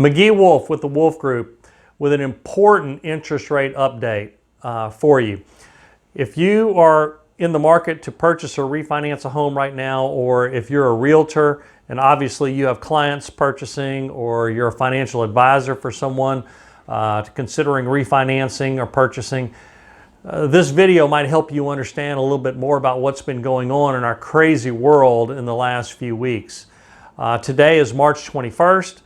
McGee Wolf with the Wolf Group with an important interest rate update for you. If you are in the market to purchase or refinance a home right now, or if you're a realtor and obviously you have clients purchasing, or you're a financial advisor for someone considering refinancing or purchasing, this video might help you understand a little bit more about what's been going on in our crazy world in the last few weeks. Today is March 21st.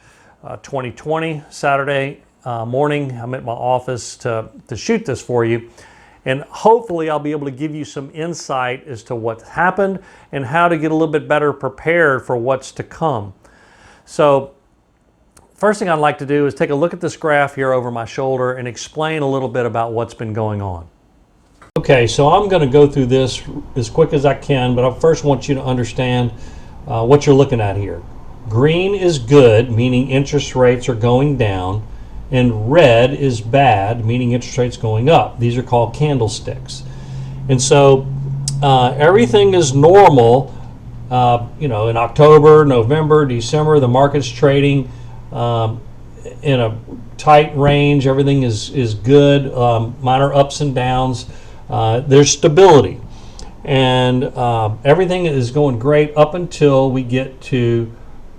2020, Saturday morning. I'm at my office to shoot this for you, and hopefully I'll be able to give you some insight as to what happened and how to get a little bit better prepared for what's to come. So first thing I'd like to do is take a look at this graph here over my shoulder and explain a little bit about what's been going on. Okay, so I'm going to go through this as quick as I can, but I first want you to understand what you're looking at here. Green is good, meaning interest rates are going down, and red is bad, meaning interest rates going up. These are called candlesticks. And so everything is normal, in October, November, December, the market's trading in a tight range. Everything is good, minor ups and downs. There's stability. And everything is going great up until we get to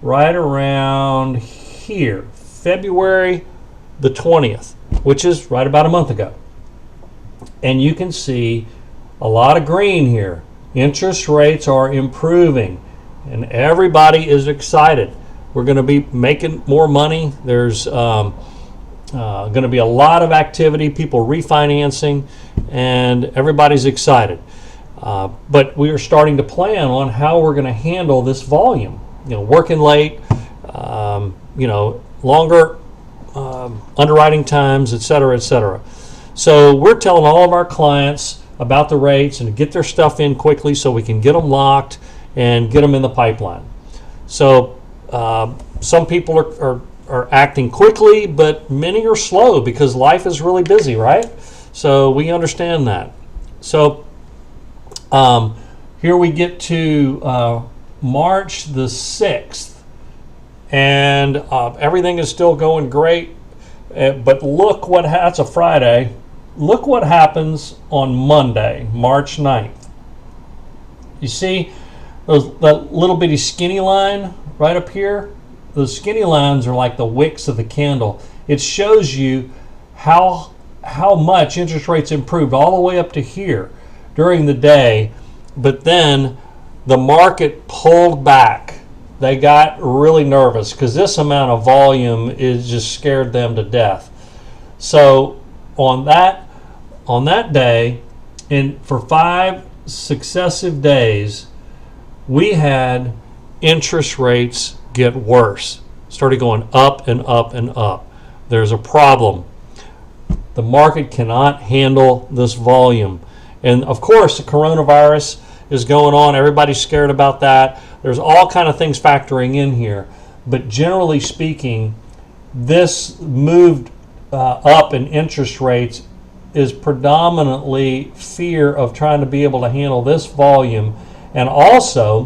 right around here, February the 20th, which is right about a month ago. And you can see a lot of green here. Interest rates are improving and everybody is excited. We're going to be making more money. There's going to be a lot of activity, people refinancing, and everybody's excited. But we are starting to plan on how we're going to handle this volume. Working late, longer underwriting times, et cetera, et cetera. So we're telling all of our clients about the rates and to get their stuff in quickly so we can get them locked and get them in the pipeline. So some people are acting quickly, but many are slow because life is really busy, right? So we understand that. So here we get to March the 6th, and everything is still going great, but look what that's a Friday. Look what happens on Monday, March 9th. You see that little bitty skinny line right up here? Those skinny lines are like the wicks of the candle. It shows you how much interest rates improved all the way up to here during the day, but then the market pulled back. They got really nervous because this amount of volume is just scared them to death. So on that day, and for 5 successive days, we had interest rates get worse. Started going up and up and up. There's a problem. The market cannot handle this volume. And of course, the coronavirus is going on. Everybody's scared about that. There's all kind of things factoring in here. But generally speaking, this moved up in interest rates is predominantly fear of trying to be able to handle this volume. And also,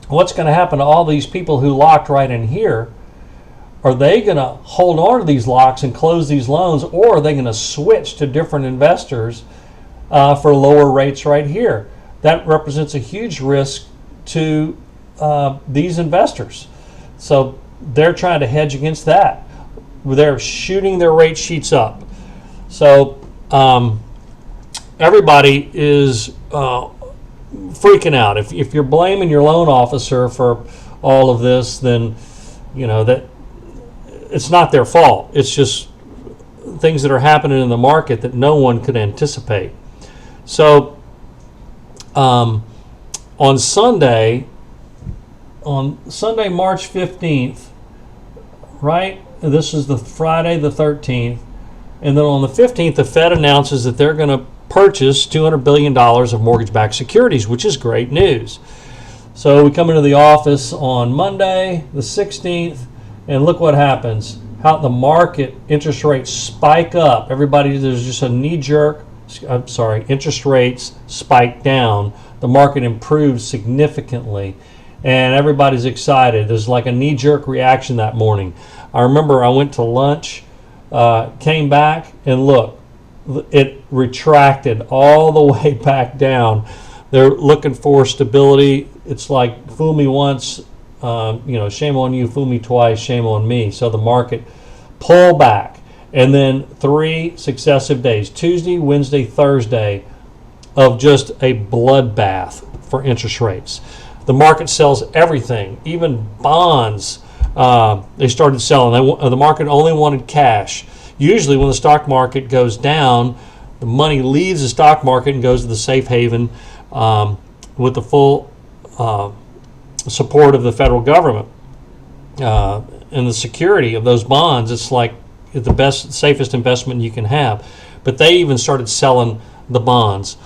what's going to happen to all these people who locked right in here? Are they going to hold on to these locks and close these loans, or are they going to switch to different investors for lower rates right here? That represents a huge risk to these investors. So they're trying to hedge against that. They're shooting their rate sheets up. So everybody is freaking out. If you're blaming your loan officer for all of this, then that it's not their fault. It's just things that are happening in the market that no one could anticipate. So on Sunday, March 15th, right? This is the Friday the 13th. And then on the 15th, the Fed announces that they're going to purchase $200 billion of mortgage-backed securities, which is great news. So we come into the office on Monday the 16th, and look what happens. How the market interest rates spike up. There's just a knee-jerk, interest rates spike down. The market improves significantly. and everybody's excited. There's like a knee-jerk reaction that morning. I remember I went to lunch, came back, and look, it retracted all the way back down. They're looking for stability. It's like fool me once, shame on you, fool me twice, shame on me. So the market pull back, and then 3 successive days, Tuesday, Wednesday, Thursday, of just a bloodbath for interest rates. The market sells everything, even bonds. They started selling. The market only wanted cash. Usually when the stock market goes down, the money leaves the stock market and goes to the safe haven with the full support of the federal government and the security of those bonds. It's like the best, safest investment you can have. But they even started selling the bonds.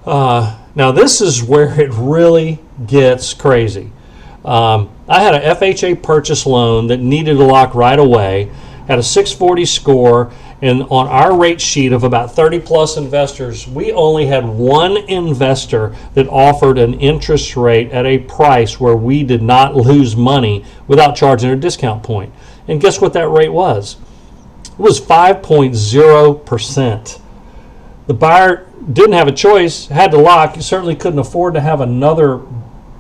Now this is where it really gets crazy. I had a FHA purchase loan that needed a lock right away, had a 640 score, and on our rate sheet of about 30 plus investors, we only had one investor that offered an interest rate at a price where we did not lose money without charging a discount point. And guess what that rate was? It was 5.0%. The buyer didn't have a choice, had to lock. You certainly couldn't afford to have another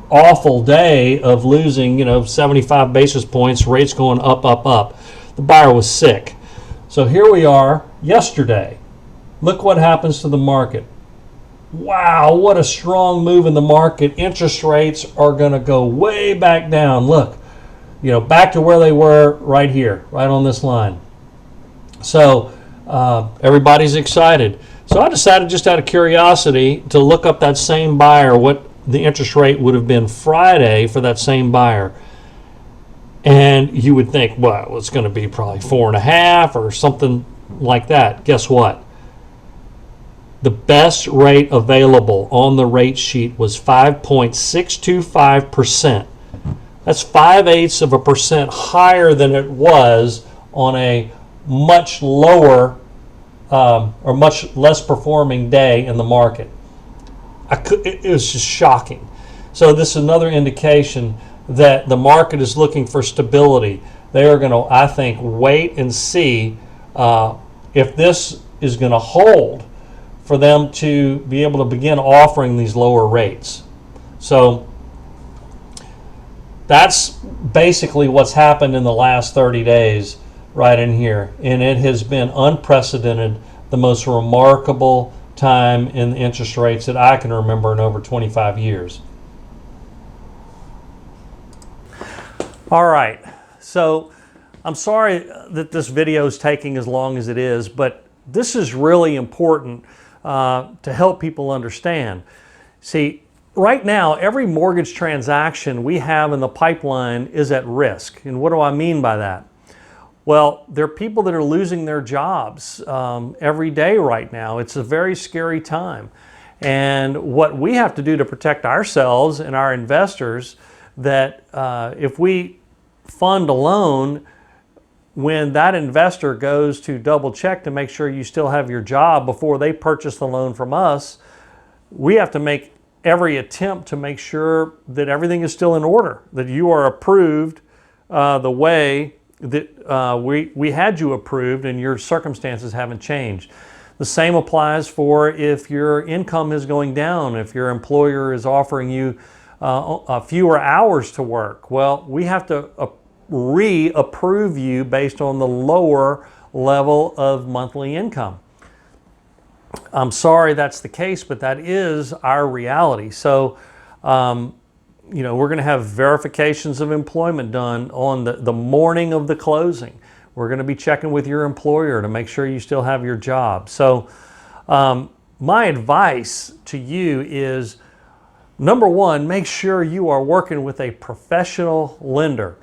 awful day of losing, 75 basis points, rates going up, up, up. The buyer was sick. So here we are yesterday. Look what happens to the market. Wow, what a strong move in the market. Interest rates are going to go way back down. Look, back to where they were right here, right on this line. So everybody's excited. So I decided, just out of curiosity, to look up that same buyer, what the interest rate would have been Friday for that same buyer. And you would think, well, it's going to be probably 4.5 or something like that. Guess what? The best rate available on the rate sheet was 5.625%. That's 5/8% higher than it was on a much lower or much less performing day in the market. It was just shocking. So this is another indication that the market is looking for stability. They are going to, I think, wait and see if this is going to hold for them to be able to begin offering these lower rates. So that's basically what's happened in the last 30 days right in here. And it has been unprecedented, the most remarkable time in the interest rates that I can remember in over 25 years. All right, so I'm sorry that this video is taking as long as it is, but this is really important to help people understand. See, right now, every mortgage transaction we have in the pipeline is at risk. And what do I mean by that? Well, there are people that are losing their jobs every day right now. It's a very scary time. And what we have to do to protect ourselves and our investors, that if we fund a loan, when that investor goes to double check to make sure you still have your job before they purchase the loan from us, we have to make every attempt to make sure that everything is still in order, that you are approved the way that we had you approved and your circumstances haven't changed. The same applies for if your income is going down, if your employer is offering you fewer hours to work. Well, we have to reapprove you based on the lower level of monthly income. I'm sorry that's the case, but that is our reality. So, we're going to have verifications of employment done on the morning of the closing. We're going to be checking with your employer to make sure you still have your job. So my advice to you is, number one, make sure you are working with a professional lender.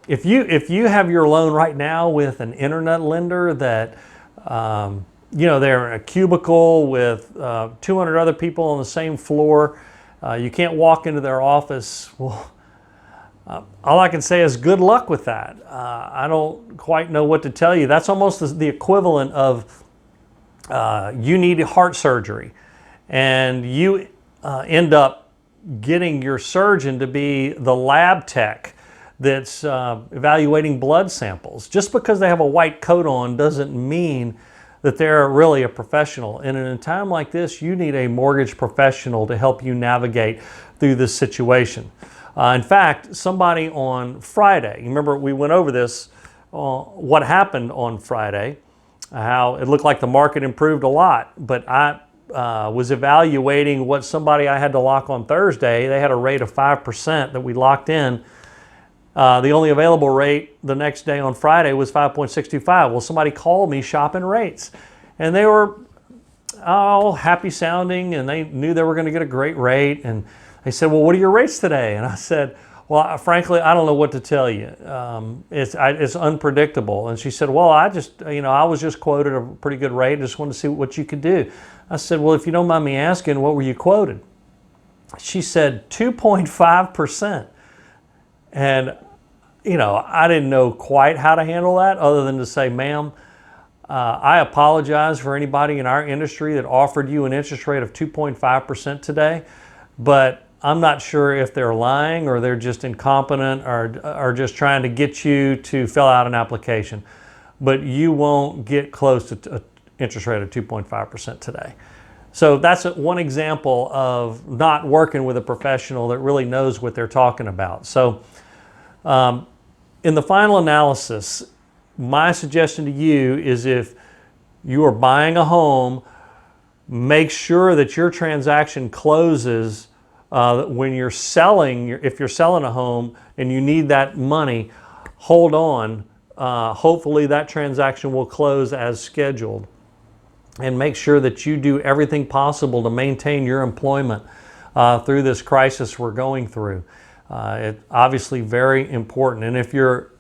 If you have your loan right now with an internet lender that they're in a cubicle with 200 other people on the same floor, you can't walk into their office. Well, all I can say is good luck with that. I don't quite know what to tell you. That's almost the equivalent of you need heart surgery and you end up getting your surgeon to be the lab tech that's evaluating blood samples. Just because they have a white coat on doesn't mean that they're really a professional. And in a time like this, you need a mortgage professional to help you navigate through this situation. In fact, somebody on Friday, you remember we went over this, what happened on Friday, how it looked like the market improved a lot, but I was evaluating what somebody I had to lock on Thursday. They had a rate of 5% that we locked in. The only available rate the next day on Friday was 5.65. Well, somebody called me shopping rates, and they were all happy sounding, and they knew they were going to get a great rate. And they said, well, what are your rates today? And I said, well, frankly, I don't know what to tell you. It's unpredictable. And she said, well, I was just quoted a pretty good rate. I just wanted to see what you could do. I said, well, if you don't mind me asking, what were you quoted? She said 2.5%. And, I didn't know quite how to handle that other than to say, ma'am, I apologize for anybody in our industry that offered you an interest rate of 2.5% today, but I'm not sure if they're lying or they're just incompetent or just trying to get you to fill out an application. But you won't get close to an interest rate of 2.5% today. So that's one example of not working with a professional that really knows what they're talking about. So in the final analysis, my suggestion to you is if you are buying a home, make sure that your transaction closes when you're selling. If you're selling a home and you need that money, hold on. Hopefully that transaction will close as scheduled. And make sure that you do everything possible to maintain your employment through this crisis we're going through. It's obviously very important. And if you're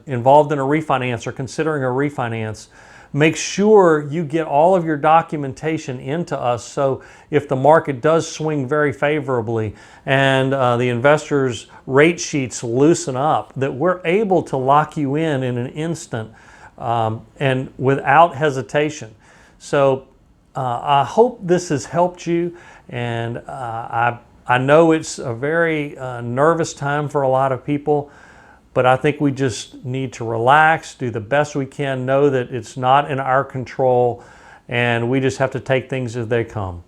involved in a refinance or considering a refinance, make sure you get all of your documentation into us, so if the market does swing very favorably and the investors' rate sheets loosen up, that we're able to lock you in an instant and without hesitation. So I hope this has helped you, and I know it's a very nervous time for a lot of people, but I think we just need to relax, do the best we can, know that it's not in our control, and we just have to take things as they come.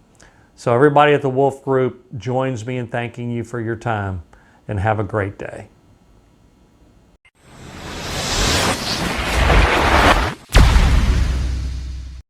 So everybody at the Wolf Group joins me in thanking you for your time, and have a great day.